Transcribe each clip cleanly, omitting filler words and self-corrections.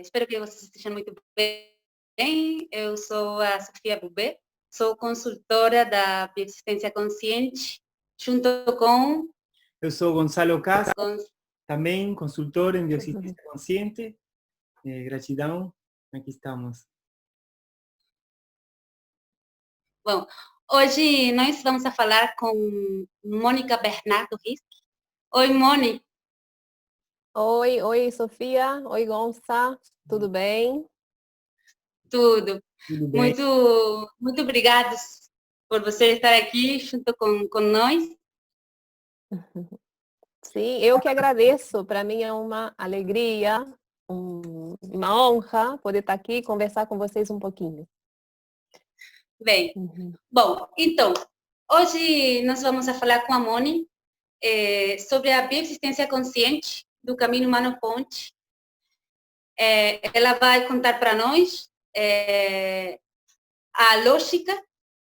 Espero que vocês estejam muito bem. Eu sou a Sofia Bubé, sou consultora da Bioexistência Consciente, junto com... Eu sou Gonçalo Castro, com também consultor em Bioexistência Consciente. Gratidão, aqui estamos. Bom, hoje nós vamos a falar com Mônica Bernardo Risk. Oi, Mônica. Oi, Sofia. Oi, Gonça. Tudo bem? Tudo. Tudo bem? Muito obrigada por você estar aqui junto com nós. Sim, eu que agradeço. Para mim é uma alegria, uma honra poder estar aqui e conversar com vocês um pouquinho. Bem, bom, então, hoje nós vamos a falar com a Moni sobre a bioexistência consciente do Caminho Humano Ponte. Ela vai contar para nós a lógica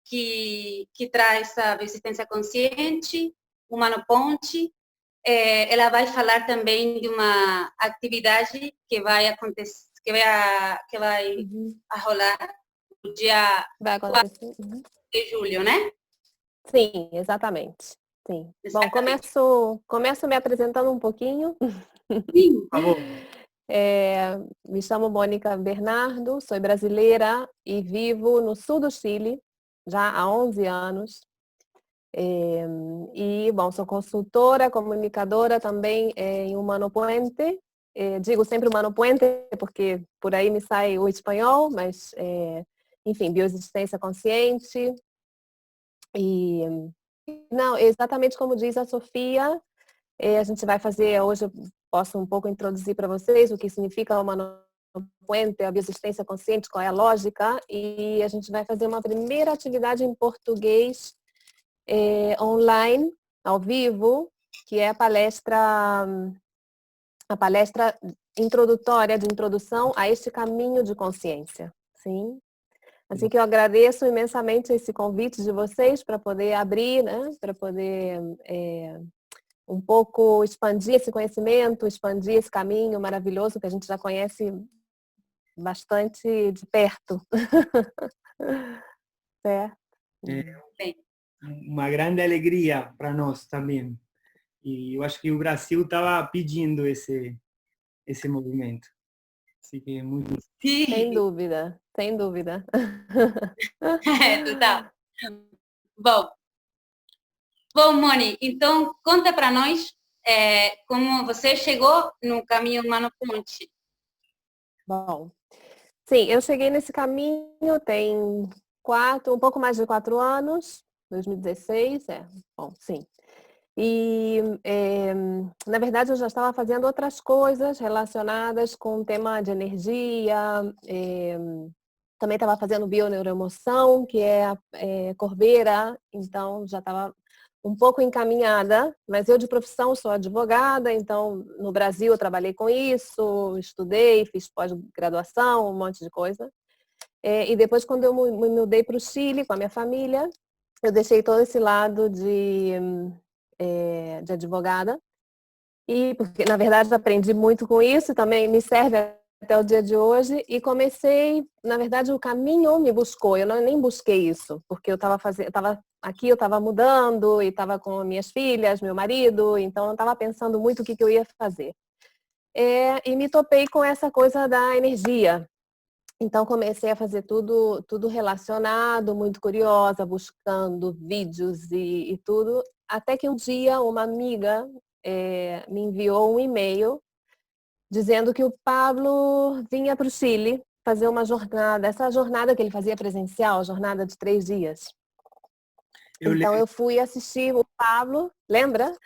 que traz a bioexistência consciente, Humano Ponte. Ela vai falar também de uma atividade que vai acontecer, que vai rolar no dia Vai acontecer. 4 de julho, né? Sim, exatamente. Sim. Exatamente. Bom, começo me apresentando um pouquinho. Sim. Por favor. Me chamo Mônica Bernardo, sou brasileira e vivo no sul do Chile já há 11 anos. Sou consultora, comunicadora também em Humano Puente. Digo sempre Humano Puente porque por aí me sai o espanhol, mas, enfim, bioexistência consciente. Não, exatamente como diz a Sofia, a gente vai fazer, hoje eu posso um pouco introduzir para vocês o que significa o Humano Puente, a bioexistência consciente, qual é a lógica, e a gente vai fazer uma primeira atividade em português online, ao vivo, que é a palestra introdutória, de introdução a este caminho de consciência. Sim? Assim que eu agradeço imensamente esse convite de vocês para poder abrir, né, para poder um pouco expandir esse conhecimento, expandir esse caminho maravilhoso que a gente já conhece bastante de perto. Certo? Uma grande alegria para nós também. E eu acho que o Brasil estava pedindo esse movimento. Assim que é muito... Sim. Sem dúvida, sem dúvida. Total. Bom, Moni, então conta para nós como você chegou no Caminho Humano Ponte. Bom, sim, eu cheguei nesse caminho tem um pouco mais de 4 anos, 2016, bom, sim. E, na verdade, eu já estava fazendo outras coisas relacionadas com o tema de energia, também estava fazendo bioneuroemoção, que é Corveira, então já estava um pouco encaminhada, mas eu de profissão sou advogada, então no Brasil eu trabalhei com isso, estudei, fiz pós-graduação, um monte de coisa. E depois, quando eu me mudei para o Chile com a minha família, eu deixei todo esse lado de advogada, e porque na verdade aprendi muito com isso, também me serve até o dia de hoje, e comecei, na verdade o caminho me buscou, eu nem busquei isso, porque eu estava mudando e estava com minhas filhas, meu marido, então eu estava pensando muito o que eu ia fazer. E me topei com essa coisa da energia. Então comecei a fazer tudo relacionado, muito curiosa, buscando vídeos e tudo, até que um dia uma amiga me enviou um e-mail dizendo que o Pablo vinha para o Chile fazer uma jornada, essa jornada que ele fazia presencial, jornada de 3 dias. Então eu fui assistir o Pablo, lembra?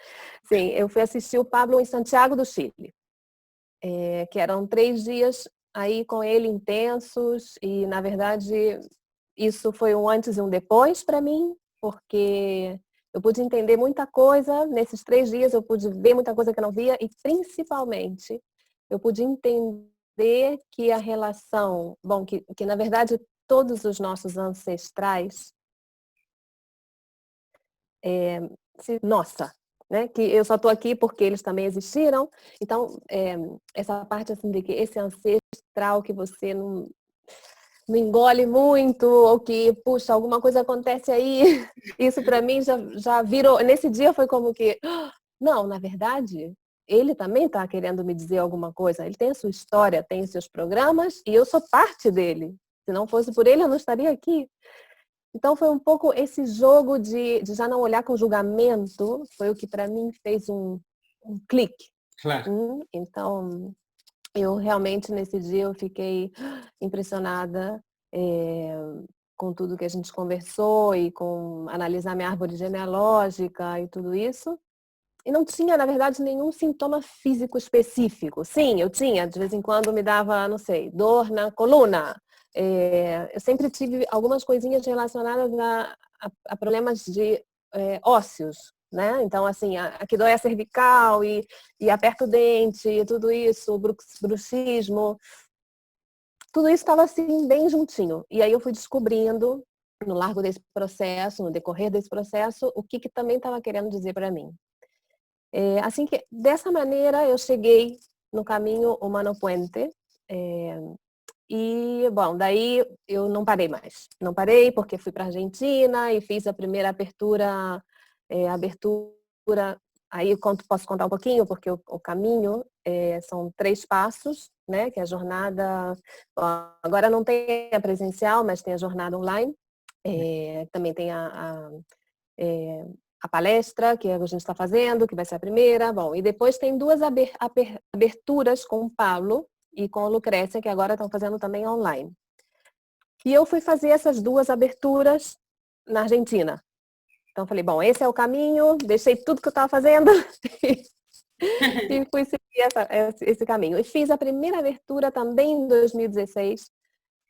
Sim, eu fui assistir o Pablo em Santiago do Chile, que eram 3 dias aí com ele intensos, e na verdade isso foi um antes e um depois para mim, porque eu pude entender muita coisa nesses 3 dias, eu pude ver muita coisa que eu não via, e principalmente eu pude entender que a relação, bom, que na verdade todos os nossos ancestrais, né? Que eu só estou aqui porque eles também existiram. Então, essa parte assim de que esse ancestral que você não engole muito, ou que, puxa, alguma coisa acontece aí, isso para mim já virou. Nesse dia foi como que, não, na verdade, ele também está querendo me dizer alguma coisa. Ele tem a sua história, tem os seus programas, e eu sou parte dele. Se não fosse por ele, eu não estaria aqui. Então foi um pouco esse jogo de já não olhar com julgamento, foi o que para mim fez um clique. Claro. Então, eu realmente nesse dia eu fiquei impressionada com tudo que a gente conversou e com analisar minha árvore genealógica e tudo isso. E não tinha, na verdade, nenhum sintoma físico específico. Sim, eu tinha, de vez em quando me dava, não sei, dor na coluna. Eu sempre tive algumas coisinhas relacionadas a problemas de ósseos, né? Então, assim, aqui dói a cervical e aperta o dente e tudo isso, bruxismo. Tudo isso estava, assim, bem juntinho. E aí eu fui descobrindo, no largo desse processo, no decorrer desse processo, o que também estava querendo dizer para mim. Assim que, dessa maneira, eu cheguei no caminho Humano Puente. E, bom, daí eu não parei mais. Não parei porque fui para a Argentina e fiz a primeira abertura. Aí eu posso contar um pouquinho, porque o caminho são 3 passos, né? Que é a jornada. Bom, agora não tem a presencial, mas tem a jornada online. Também tem a palestra que a gente está fazendo, que vai ser a primeira. Bom, e depois tem 2 aberturas com o Paulo e com a Lucrécia, que agora estão fazendo também online. E eu fui fazer essas 2 aberturas na Argentina. Então, falei, bom, esse é o caminho, deixei tudo que eu estava fazendo e fui seguir esse caminho. E fiz a primeira abertura também em 2016,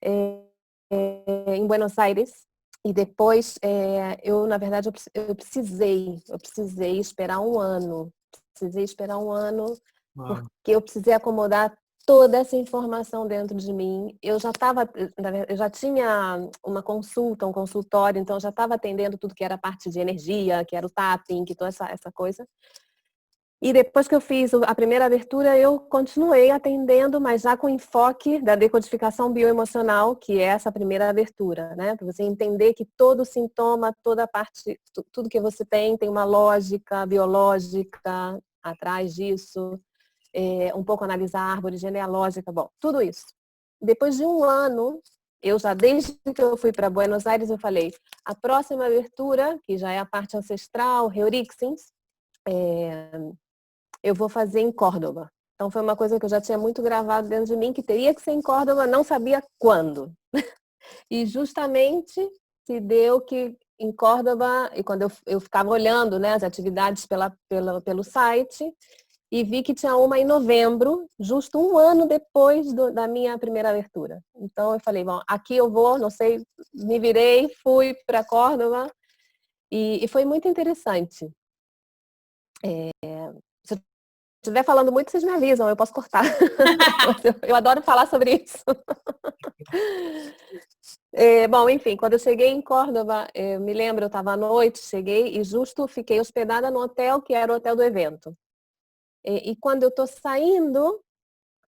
em Buenos Aires. E depois, na verdade, eu precisei esperar um ano. Porque eu precisei acomodar toda essa informação dentro de mim. Eu já tinha uma consulta, um consultório, então eu já estava atendendo tudo que era parte de energia, que era o tapping, que toda essa coisa. E depois que eu fiz a primeira abertura, eu continuei atendendo, mas já com enfoque da decodificação bioemocional, que é essa primeira abertura, né? Para você entender que todo sintoma, toda parte, tudo que você tem uma lógica biológica atrás disso. Um pouco analisar a árvore genealógica, bom, tudo isso. Depois de um ano, desde que eu fui para Buenos Aires, eu falei, a próxima abertura, que já é a parte ancestral, Heurixins, eu vou fazer em Córdoba. Então foi uma coisa que eu já tinha muito gravado dentro de mim, que teria que ser em Córdoba, não sabia quando. E justamente se deu que em Córdoba, e quando eu ficava olhando, né, as atividades pelo site, e vi que tinha uma em novembro, justo um ano depois da minha primeira abertura. Então eu falei, bom, aqui eu vou, não sei, me virei, fui para Córdoba e foi muito interessante. Se eu estiver falando muito, vocês me avisam, eu posso cortar. Eu adoro falar sobre isso. Bom, enfim, quando eu cheguei em Córdoba, eu me lembro, eu estava à noite, cheguei e justo fiquei hospedada no hotel que era o hotel do evento. E quando eu estou saindo,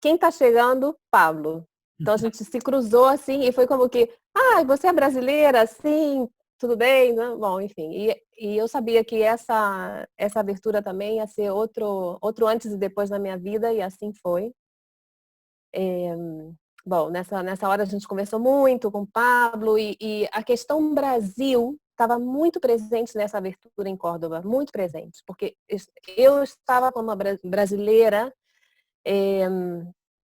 quem está chegando? Pablo. Então a gente se cruzou assim e foi como que, você é brasileira? Sim, tudo bem? Bom, enfim. E eu sabia que essa abertura também ia ser outro antes e depois na minha vida e assim foi. Bom, nessa hora a gente conversou muito com o Pablo e a questão Brasil estava muito presente nessa abertura em Córdoba, muito presente, porque eu estava como uma brasileira.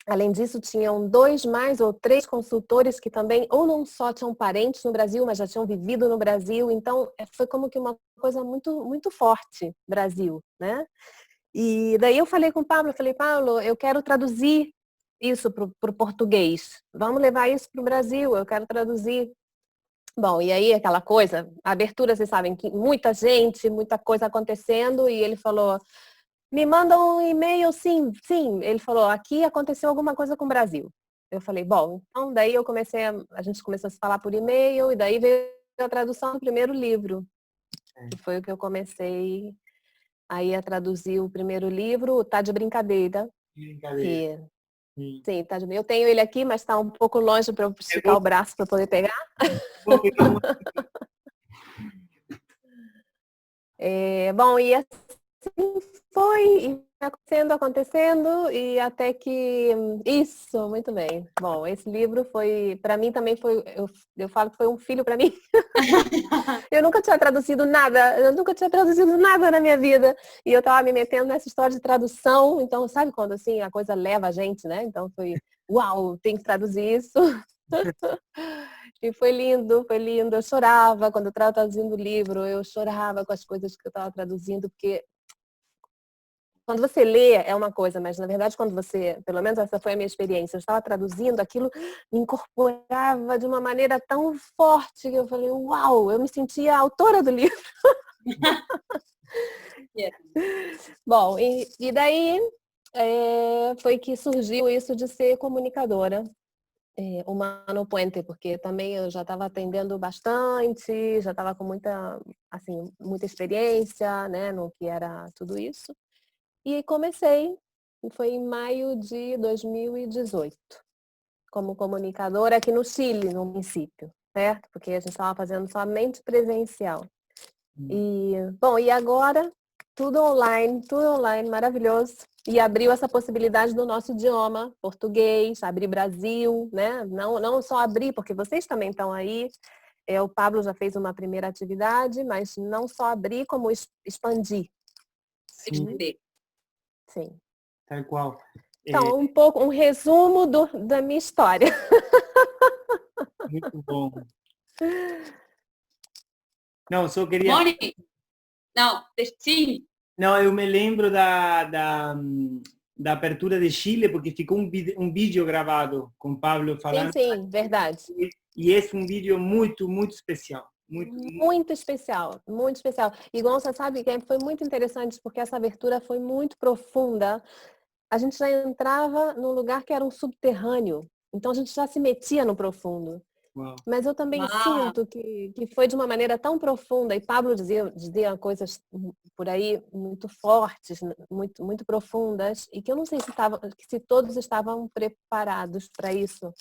Além disso, tinham 2 mais ou 3 consultores que também, ou não só tinham parentes no Brasil, mas já tinham vivido no Brasil. Então, foi como que uma coisa muito, muito forte, Brasil, né? E daí eu falei com o Pablo, Paulo, eu quero traduzir isso para o português. Vamos levar isso para o Brasil, eu quero traduzir. Bom, e aí aquela coisa, a abertura, vocês sabem, que muita gente, muita coisa acontecendo, e ele falou, me manda um e-mail, sim. Ele falou, aqui aconteceu alguma coisa com o Brasil. Eu falei, bom, então daí a gente começou a se falar por e-mail, e daí veio a tradução do primeiro livro, que foi o que eu comecei Aí ia traduzir o primeiro livro, Tá de Brincadeira. Brincadeira. Sim, tá de... Eu tenho ele aqui, mas está um pouco longe para eu esticar o braço para poder pegar. Bom, e assim foi acontecendo, e até que... Isso, muito bem. Bom, esse livro foi, para mim também foi, eu falo que foi um filho para mim. Eu nunca tinha traduzido nada na minha vida. E eu tava me metendo nessa história de tradução, então sabe quando assim a coisa leva a gente, né? Então foi, uau, tem que traduzir isso. E foi lindo, foi lindo. Eu chorava quando eu estava traduzindo o livro, eu chorava com as coisas que eu estava traduzindo, porque quando você lê é uma coisa, mas na verdade quando você, pelo menos essa foi a minha experiência, eu estava traduzindo, aquilo me incorporava de uma maneira tão forte que eu falei, uau, eu me sentia a autora do livro. Yeah. Bom, e daí foi que surgiu isso de ser comunicadora. Humano Puente, porque também eu já estava atendendo bastante, já estava com muita, assim, muita experiência, né, no que era tudo isso. E comecei, foi em maio de 2018, como comunicadora aqui no Chile, no princípio, certo? Porque a gente estava fazendo somente presencial. E, bom, e agora tudo online, maravilhoso. E abriu essa possibilidade do nosso idioma, português, abrir Brasil, né? Não só abrir, porque vocês também estão aí. O Pablo já fez uma primeira atividade, mas não só abrir, como expandir. Sim. Sim. Tal qual. Então, um resumo da minha história. Muito bom. Não, só queria... Moni, não, sim. Não, eu me lembro da abertura de Chile, porque ficou um vídeo gravado com Pablo falando. Sim, verdade. E esse é um vídeo muito, muito especial. Muito especial, muito especial. Igual você sabe que foi muito interessante, porque essa abertura foi muito profunda. A gente já entrava num lugar que era um subterrâneo, então a gente já se metia no profundo. Uau. Mas eu também sinto que foi de uma maneira tão profunda, e Pablo dizia coisas por aí muito fortes, muito, muito profundas, e que eu não sei se todos estavam preparados para isso.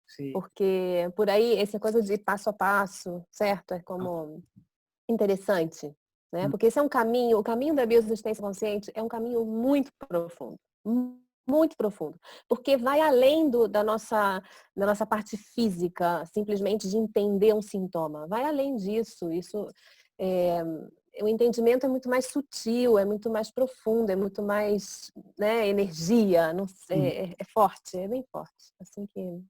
Sim. Porque por aí, essa coisa de passo a passo, certo? É como interessante, né? Porque esse é um caminho, o caminho da bioexistência consciente é um caminho muito profundo. Muito profundo, porque vai além da nossa parte física, simplesmente de entender um sintoma. Vai além disso. O entendimento é muito mais sutil, é muito mais profundo, é muito mais, né, energia. Não sei, é forte, é bem forte. Assim que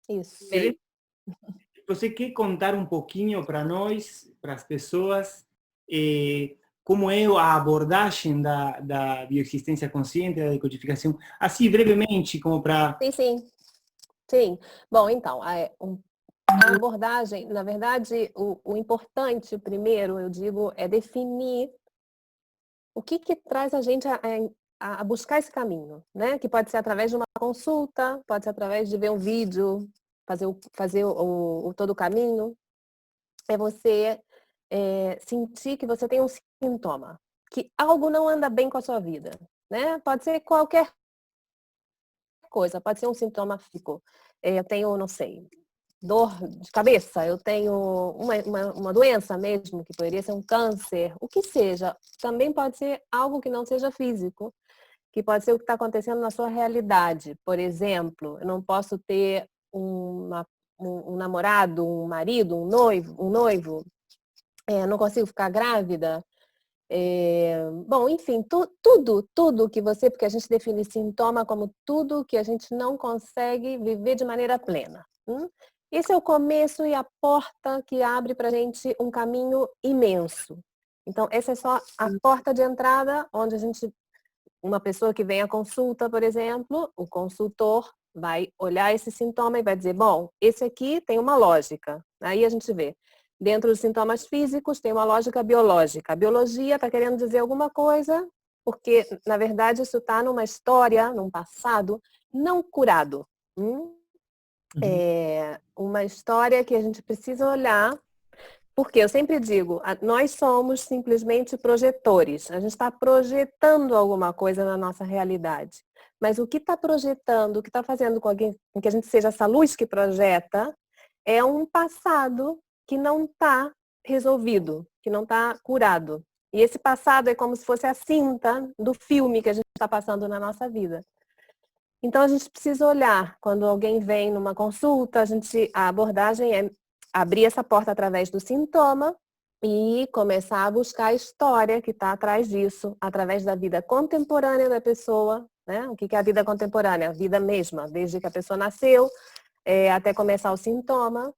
isso. Você quer contar um pouquinho para nós, para as pessoas, como é a abordagem da bioexistência consciente, da decodificação? Assim, brevemente, como para... Sim. Bom, então, a abordagem, na verdade, o importante, primeiro, eu digo, é definir o que traz a gente a buscar esse caminho, né? Que pode ser através de uma consulta, pode ser através de ver um vídeo, fazer todo o caminho. É você sentir que você tem um sintoma, que algo não anda bem com a sua vida, né? Pode ser qualquer coisa, pode ser um sintoma físico. Eu tenho, não sei, dor de cabeça, eu tenho uma doença mesmo, que poderia ser um câncer, o que seja. Também pode ser algo que não seja físico, que pode ser o que está acontecendo na sua realidade. Por exemplo, eu não posso ter um namorado, um marido, um noivo, não consigo ficar grávida. Bom, enfim, tudo que você, porque a gente define sintoma como tudo que a gente não consegue viver de maneira plena. Esse é o começo e a porta que abre para a gente um caminho imenso. Então, essa é só a porta de entrada, onde uma pessoa que vem à consulta, por exemplo, o consultor vai olhar esse sintoma e vai dizer, bom, esse aqui tem uma lógica. Aí a gente vê. Dentro dos sintomas físicos tem uma lógica biológica. A biologia está querendo dizer alguma coisa, porque, na verdade, isso está numa história, num passado não curado. É uma história que a gente precisa olhar Porque eu sempre digo, nós somos simplesmente projetores. A gente está projetando alguma coisa na nossa realidade. Mas o que está projetando, o que está fazendo com que a gente seja essa luz que projeta, é um passado que não está resolvido, que não está curado. E esse passado é como se fosse a cinta do filme que a gente está passando na nossa vida. Então a gente precisa olhar, quando alguém vem numa consulta, a abordagem é abrir essa porta através do sintoma e começar a buscar a história que está atrás disso, através da vida contemporânea da pessoa, né? O que é a vida contemporânea? A vida mesma, desde que a pessoa nasceu até começar o sintoma.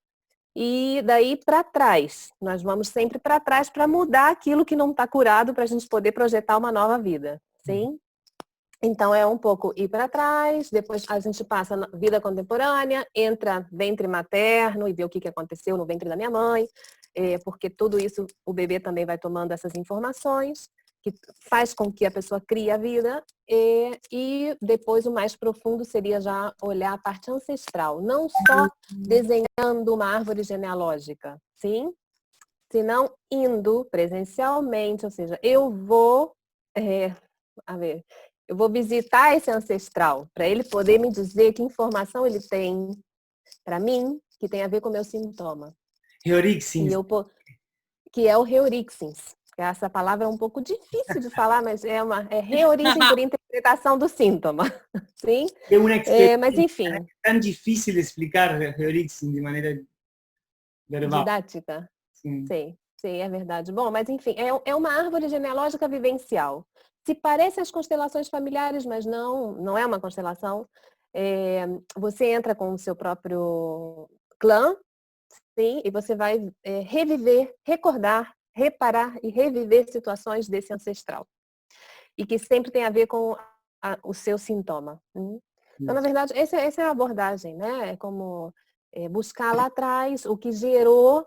E daí para trás, nós vamos sempre para trás para mudar aquilo que não está curado para a gente poder projetar uma nova vida, sim? Então é um pouco ir para trás, depois a gente passa na vida contemporânea, entra ventre materno e vê o que aconteceu no ventre da minha mãe, porque tudo isso o bebê também vai tomando essas informações, que faz com que a pessoa crie a vida, e depois o mais profundo seria já olhar a parte ancestral, não só desenhando uma árvore genealógica, sim? Senão indo presencialmente, ou seja, eu vou visitar esse ancestral, para ele poder me dizer que informação ele tem para mim, que tem a ver com o meu sintoma. Heurixins. Que é o Heurixins. Essa palavra é um pouco difícil de falar, mas é reorigem por interpretação do síntoma. Sim? É uma experiência, mas enfim. É tão difícil de explicar Heurixins de maneira verbal. Didática? Sim. Sim, é verdade. Bom, mas enfim, é uma árvore genealógica vivencial. Se parece as constelações familiares, mas não é uma constelação. Você entra com o seu próprio clã, sim, e você vai reviver, recordar, reparar e reviver situações desse ancestral. E que sempre tem a ver com o seu sintoma. Então, na verdade, essa é a abordagem, né? É como buscar lá atrás o que gerou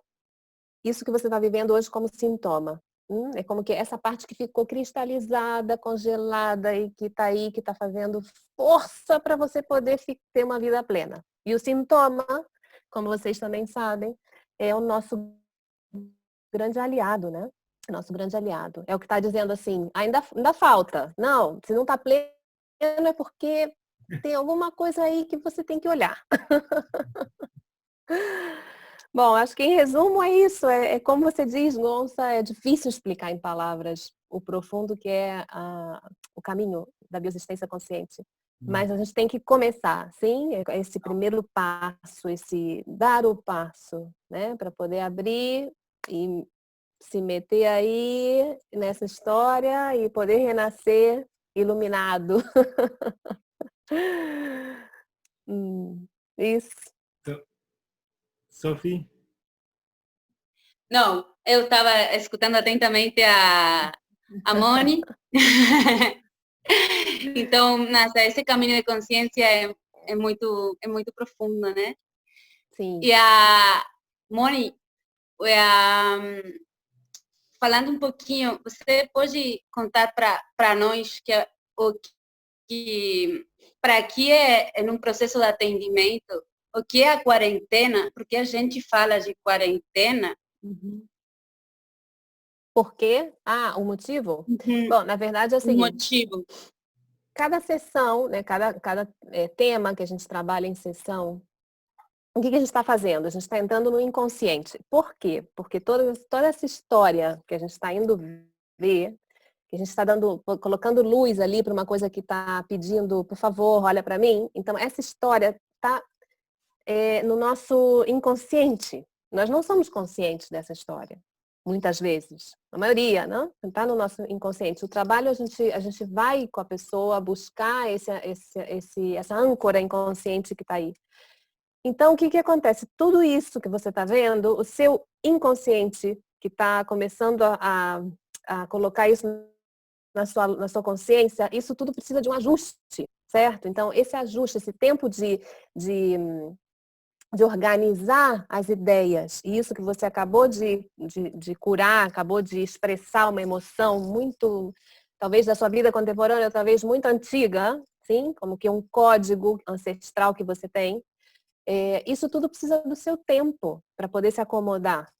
isso que você está vivendo hoje como sintoma. É como que essa parte que ficou cristalizada, congelada e que está aí, que está fazendo força para você poder ter uma vida plena. E o sintoma, como vocês também sabem, é o nosso grande aliado, né? Nosso grande aliado. É o que está dizendo assim, ainda falta. Não, se não está pleno é porque tem alguma coisa aí que você tem que olhar. Bom, acho que em resumo é isso. É como você diz, Gonça, é difícil explicar em palavras o profundo que é o caminho da bioexistência consciente. Mas a gente tem que começar, sim? Esse primeiro passo, esse dar o passo, né? Para poder abrir e se meter aí nessa história e poder renascer iluminado. Isso. Sophie? Não, eu estava escutando atentamente a Moni. Então, esse caminho de consciência é muito profundo, né? Sim. E a Moni, falando um pouquinho, você pode contar para nós o que para aqui é num processo de atendimento, o que é a quarentena? Porque a gente fala de quarentena. Por quê? O motivo? Bom, na verdade é o seguinte. Motivo. Cada sessão, né, cada tema que a gente trabalha em sessão, o que a gente está fazendo? A gente está entrando no inconsciente. Por quê? Porque toda essa história que a gente está indo ver, que a gente está colocando luz ali para uma coisa que está pedindo, por favor, olha para mim. Então, essa história está no nosso inconsciente. Nós não somos conscientes dessa história, muitas vezes. A maioria, não? Está no nosso inconsciente. O trabalho, a gente vai com a pessoa buscar essa âncora inconsciente que está aí. Então, o que acontece? Tudo isso que você está vendo, o seu inconsciente, que está começando a colocar isso na sua consciência, isso tudo precisa de um ajuste, certo? Então, esse ajuste, esse tempo de organizar as ideias, e isso que você acabou de curar, acabou de expressar uma emoção muito, talvez da sua vida contemporânea, talvez muito antiga, sim? Como que um código ancestral que você tem. Isso tudo precisa do seu tempo para poder se acomodar.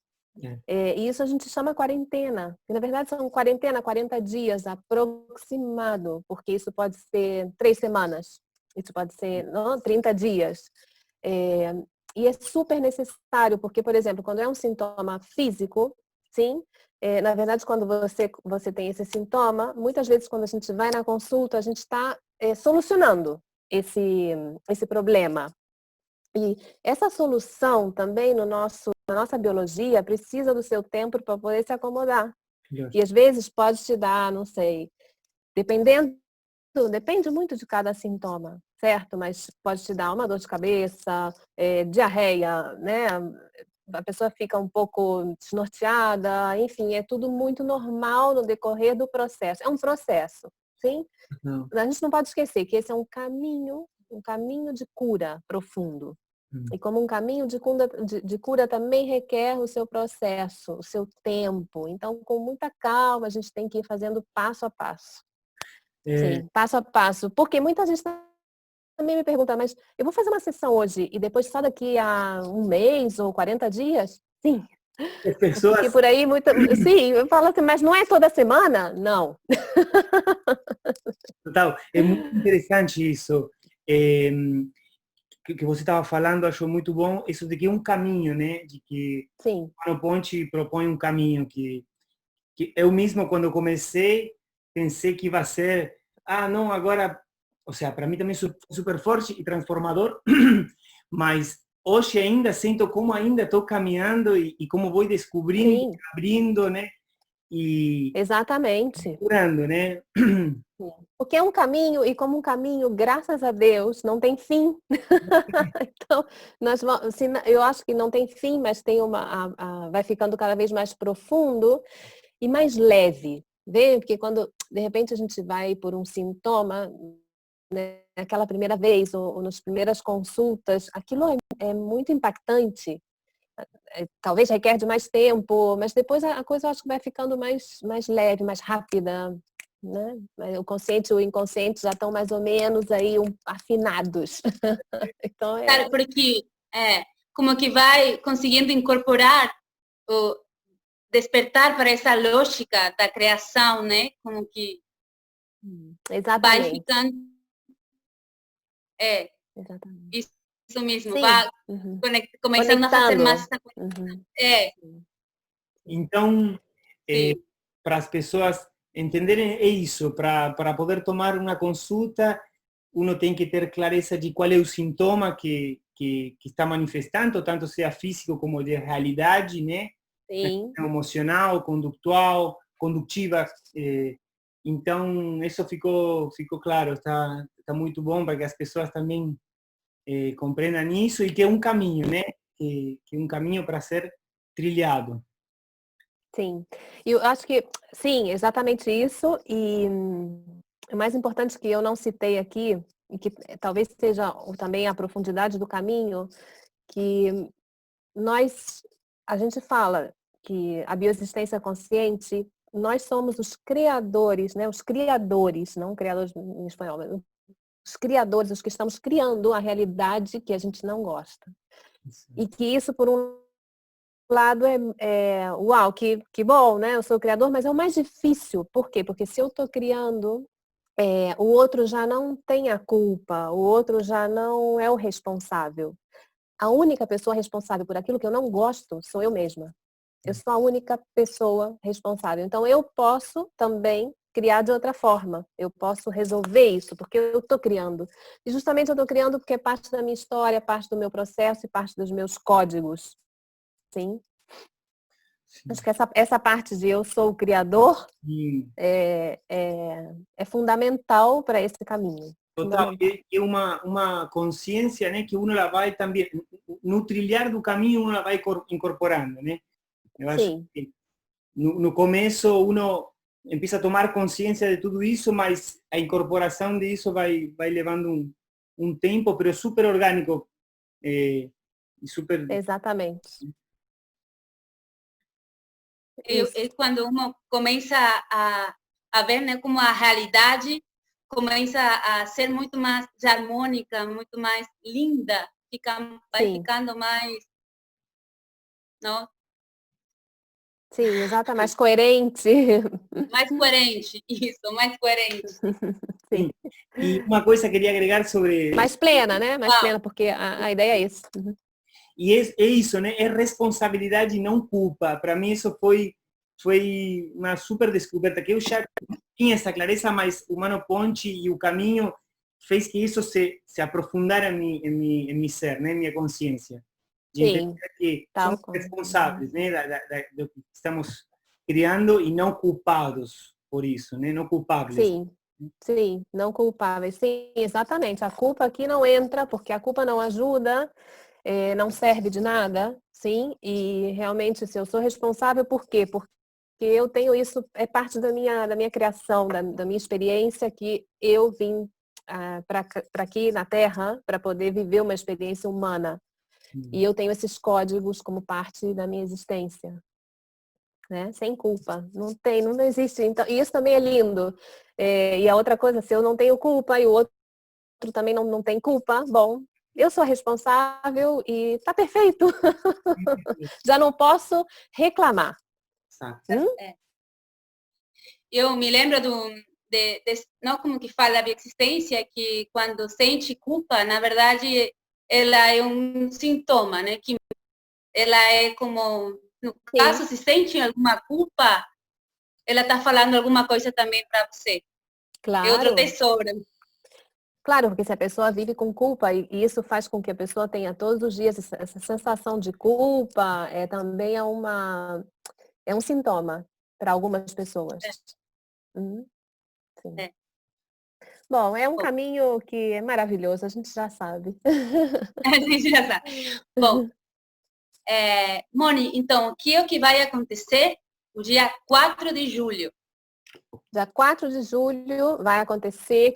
E isso a gente chama quarentena. E, na verdade, são 40 dias aproximado, porque isso pode ser 3 semanas, isso pode ser 30 dias. E é super necessário, porque, por exemplo, quando é um sintoma físico, sim, na verdade, quando você tem esse sintoma, muitas vezes quando a gente vai na consulta, a gente está solucionando esse problema. E essa solução também na nossa biologia precisa do seu tempo para poder se acomodar. E às vezes pode te dar, não sei, depende muito de cada sintoma, certo? Mas pode te dar uma dor de cabeça, diarreia, né? A pessoa fica um pouco desnorteada, enfim, é tudo muito normal no decorrer do processo. É um processo, sim? Não. A gente não pode esquecer que esse é um caminho de cura profundo. E como um caminho de cura também requer o seu processo, o seu tempo. Então, com muita calma, a gente tem que ir fazendo passo a passo. Sim, passo a passo. Porque muita gente também me pergunta, mas eu vou fazer uma sessão hoje e depois só daqui a um mês ou 40 dias? Sim. As pessoas... Porque por aí, sim, eu falo assim, mas não é toda semana? Não. Total, é muito interessante isso. Que você estava falando, acho muito bom, isso de que é um caminho, né? De que Sim. o Mano Ponte propõe um caminho que eu mesmo, quando comecei, pensei que ia ser, não, agora, ou seja, para mim também super forte e transformador, mas hoje ainda sinto como ainda estou caminhando e como vou descobrindo, Sim. abrindo, né? E exatamente. curando, né? Porque é um caminho, e como um caminho, graças a Deus, não tem fim. Então, eu acho que não tem fim, mas tem vai ficando cada vez mais profundo e mais leve. Vê? Porque quando, de repente, a gente vai por um sintoma, né, aquela primeira vez, ou nas primeiras consultas, aquilo é muito impactante. Talvez requer de mais tempo, mas depois a coisa eu acho que vai ficando mais leve, mais rápida, né? O consciente e o inconsciente já estão mais ou menos aí afinados. Então Claro, porque como que vai conseguindo incorporar o despertar para essa lógica da criação, né? Como que vai exatamente. ficando Exatamente. isso mesmo, Sim. vai começando a fazer mais essa coisa. Então, para as pessoas entenderem isso, para poder tomar uma consulta, uno tem que ter clareza de qual é o sintoma que está manifestando, tanto seja físico como de realidade, né? Sim. Emocional, conductual, condutiva. Então, isso ficou claro, está muito bom para que as pessoas também compreendam isso e que é um caminho, né? Que é um caminho para ser trilhado. Sim, e eu acho que, sim, exatamente isso, e o mais importante que eu não citei aqui, e que talvez seja também a profundidade do caminho, que a gente fala que a bioexistência consciente, nós somos os criadores, né? Os criadores, não criadores em espanhol, mas os criadores, os que estamos criando a realidade que a gente não gosta. E que isso, por um lado, uau, que bom, né? Eu sou o criador, mas é o mais difícil. Por quê? Porque se eu estou criando, o outro já não tem a culpa, o outro já não é o responsável. A única pessoa responsável por aquilo que eu não gosto sou eu mesma. Eu sou a única pessoa responsável. Então, eu posso também criar de outra forma. Eu posso resolver isso, porque eu estou criando. E justamente eu estou criando porque é parte da minha história, parte do meu processo e parte dos meus códigos. Sim? Acho que essa parte de eu sou o criador é fundamental para esse caminho. Total, é uma consciência, né, que uno vai também, no trilhar do caminho, uno vai incorporando, né? Eu acho que no começo uno empieza a tomar consciência de tudo isso, mas a incorporação disso vai levando um tempo, pero super orgânico e super... Exatamente. Quando uno começa a ver, né, como a realidade começa a ser muito mais harmônica, muito mais linda, vai ficando mais, não? Sim, exatamente, mais coerente. Mais coerente, isso, mais coerente. Sim. E uma coisa que queria agregar sobre... Mais plena, né? Mais Uau. plena, porque a ideia é isso. E é isso, né? É responsabilidade e não culpa. Para mim isso foi uma super descoberta, que eu já tinha essa clareza, mas o Mano Ponte e o caminho fez que isso se aprofundara em mi ser, né? Em minha consciência. De entender Sim, que tal somos qual. responsáveis, né? Do que estamos criando e não culpados por isso, né? Não culpables. Sim, sim, não culpáveis. Sim, exatamente. A culpa aqui não entra, porque a culpa não ajuda, não serve de nada, sim. E realmente, se eu sou responsável, por quê? Porque eu tenho isso, é parte da minha criação, da minha experiência, que eu vim para aqui na Terra para poder viver uma experiência humana. E eu tenho esses códigos como parte da minha existência. Né? Sem culpa. Não existe. Então, e isso também é lindo. E a outra coisa, se eu não tenho culpa e o outro também não tem culpa, bom, eu sou responsável e tá perfeito. Já não posso reclamar. É. Eu me lembro não como que fala a bioexistência, que quando sente culpa, na verdade, ela é um sintoma, né? Que ela é como, no caso, Sim, se sente alguma culpa, ela está falando alguma coisa também para você. É outro claro. tesouro. Claro, porque se a pessoa vive com culpa e isso faz com que a pessoa tenha todos os dias essa sensação de culpa, também é um sintoma para algumas pessoas. Uhum, sim. É. Bom, é um Bom, caminho que é maravilhoso, a gente já sabe. a gente já sabe. Bom, Moni, então, o que é o que vai acontecer no dia 4 de julho? Dia 4 de julho vai acontecer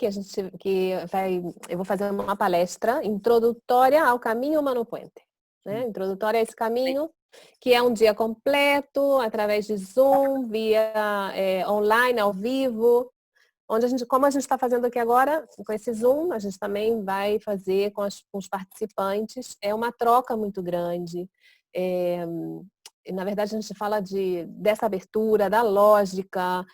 eu vou fazer uma palestra introdutória ao caminho Mano Puente. Né? Introdutória a esse caminho, que é um dia completo, através de Zoom, via online, ao vivo, onde como a gente está fazendo aqui agora, com esse Zoom, a gente também vai fazer com os participantes. É uma troca muito grande. Na verdade, a gente fala dessa abertura, da lógica.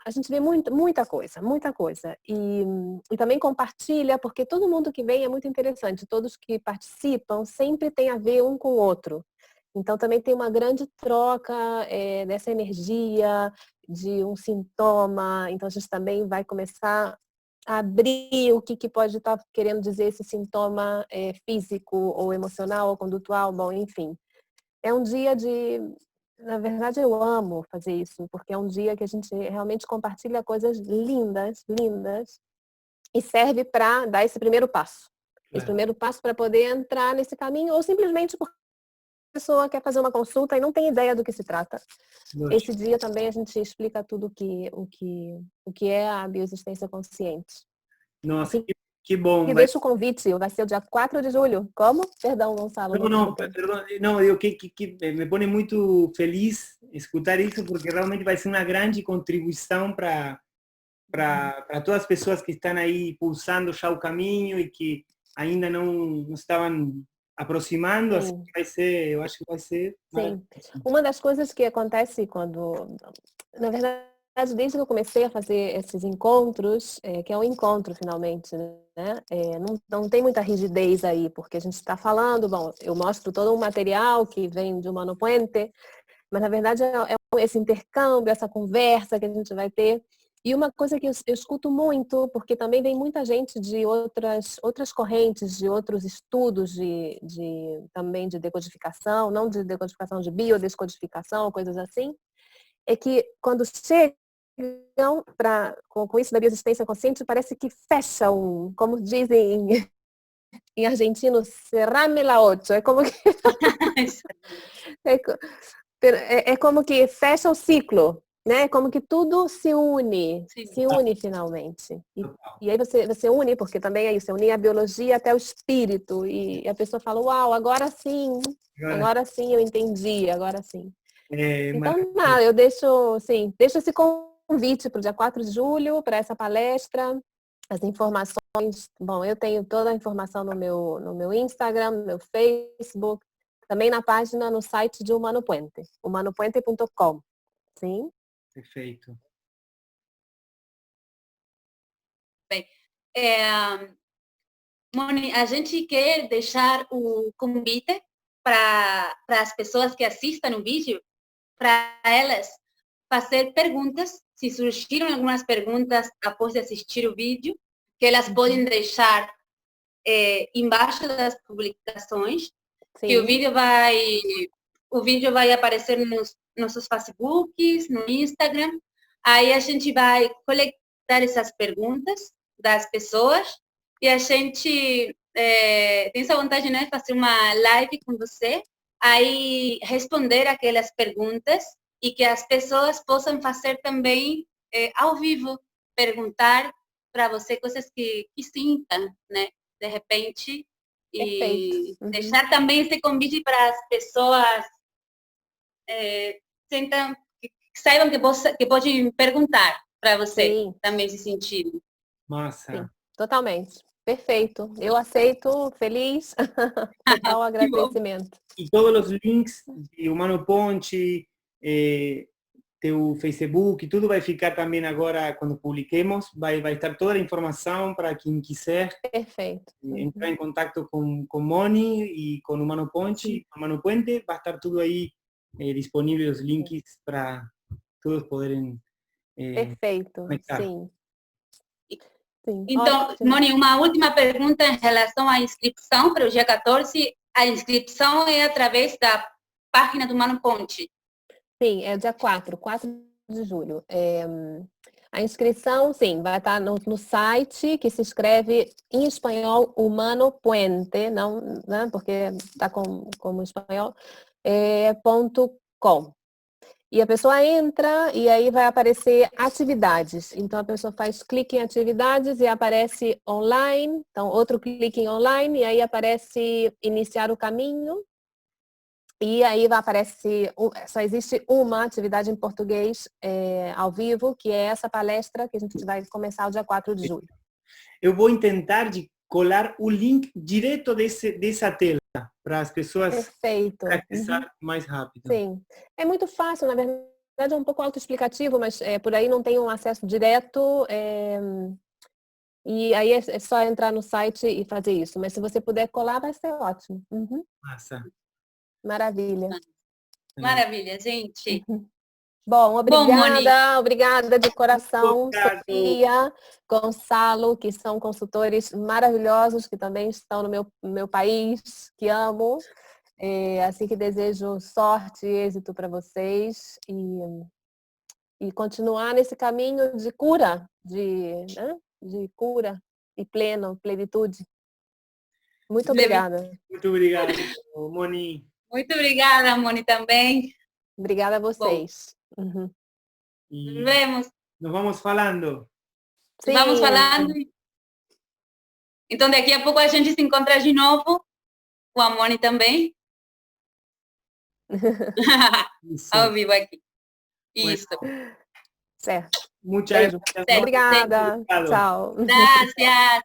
A gente vê muita coisa, muita coisa. E também compartilha, porque todo mundo que vem é muito interessante. Todos que participam sempre tem a ver um com o outro. Então, também tem uma grande troca dessa energia, de um sintoma. Então, a gente também vai começar a abrir o que pode estar querendo dizer esse sintoma físico, ou emocional, ou condutual, bom, enfim. É um dia na verdade, eu amo fazer isso, porque é um dia que a gente realmente compartilha coisas lindas, lindas, e serve para dar esse primeiro passo. Esse primeiro passo para poder entrar nesse caminho, ou simplesmente porque a pessoa quer fazer uma consulta e não tem ideia do que se trata. Esse dia também a gente explica tudo o que é a bioexistência consciente. Nossa, Assim, que bom. e deixa o convite, vai ser o dia 4 de julho. Como? Perdão, Gonçalo, não te Não, escutei. perdão, não, digo que me pone muito feliz escutar isso, porque realmente vai ser uma grande contribuição para todas as pessoas que estão aí pulsando já o caminho e que ainda não estavam aproximando, assim, Sim. vai ser, eu acho que vai ser Sim. maravilhoso. Uma das coisas que acontece na verdade, desde que eu comecei a fazer esses encontros, que é um encontro finalmente, né? Não tem muita rigidez aí, porque a gente está falando, bom, eu mostro todo um material que vem de Mano Puente, mas na verdade é esse intercâmbio, essa conversa que a gente vai ter. E uma coisa que eu escuto muito, porque também vem muita gente de outras correntes, de outros estudos também de decodificação, não de decodificação, de biodescodificação, coisas assim, é que quando chegam com isso da bioexistência consciente, parece que fecha como dizem em argentino, cerrame la ocho. É como que é como que fecha o ciclo, né? Como que tudo Sim. se une finalmente. E aí você une, porque também é isso, você une a biologia até o espírito. E a pessoa fala, uau, agora sim eu entendi, agora sim. Então, nada, eu deixo esse convite para o dia 4 de julho, para essa palestra, as informações. Bom, eu tenho toda a informação no meu Instagram, no meu Facebook. também na página, no site de Humano Puente, humanopuente.com. Sim? Perfeito. Bem, Moni, a gente quer deixar o convite para as pessoas que assistam o vídeo, para elas fazer perguntas, se surgiram algumas perguntas após de assistir o vídeo, que elas podem deixar embaixo das publicações, Sim. que o vídeo vai aparecer nos nossos Facebooks, no Instagram, aí a gente vai coletar essas perguntas das pessoas e a gente tem essa vontade, né, de fazer uma live com você, aí responder aquelas perguntas e que as pessoas possam fazer também ao vivo, perguntar para você coisas que sintam, né, de repente, e deixar também esse convite para as pessoas que saibam que podem perguntar para você. Sim. Também se sentirem. Massa. Sim, totalmente. Perfeito. Eu aceito, feliz. Total agradecimento. E todos os links de Humano Ponte, teu Facebook, tudo vai ficar também agora, quando publiquemos, vai estar toda a informação para quem quiser. Perfeito. Entrar em contato com Moni e com Humano Ponte, Humano Puente, vai estar tudo aí disponível, os links para todos poderem Perfeito, conectar. sim. Sim. Então, ótimo. Moni, uma última pergunta em relação à inscrição para o dia 14. A inscrição é através da página do Humano Ponte? Sim, é dia 4 de julho. A inscrição, sim, vai estar no site, que se escreve em espanhol Humano Puente, não, né, porque está como espanhol, .com. E a pessoa entra e aí vai aparecer atividades. Então a pessoa faz clique em atividades e aparece online. Então outro clique em online e aí aparece iniciar o caminho. E aí vai aparecer, só existe uma atividade em português ao vivo, que é essa palestra que a gente vai começar o dia 4 de julho. Eu vou tentar de colar o link direto dessa tela, para as pessoas acessar mais rápido. Sim, é muito fácil, na verdade é um pouco autoexplicativo, mas por aí não tem um acesso direto, e aí é só entrar no site e fazer isso. Mas se você puder colar, vai ser ótimo. Massa. Maravilha. Maravilha, gente. Bom, obrigada, Bom, obrigada de coração, Sofia, Gonçalo, que são consultores maravilhosos, que também estão no meu país, que amo. Assim que desejo sorte e êxito para vocês e continuar nesse caminho de cura, de cura e plenitude. Muito obrigada. Muito obrigado, Moni. Muito obrigada, Moni, também. Obrigada a vocês. Nos vemos. Nos vamos falando. Sim. Vamos falando. Então, daqui a pouco a gente se encontra de novo com a Moni também. Ao vivo aqui. Isso. Certo. Muchas gracias. Obrigada. Tchau. Gracias.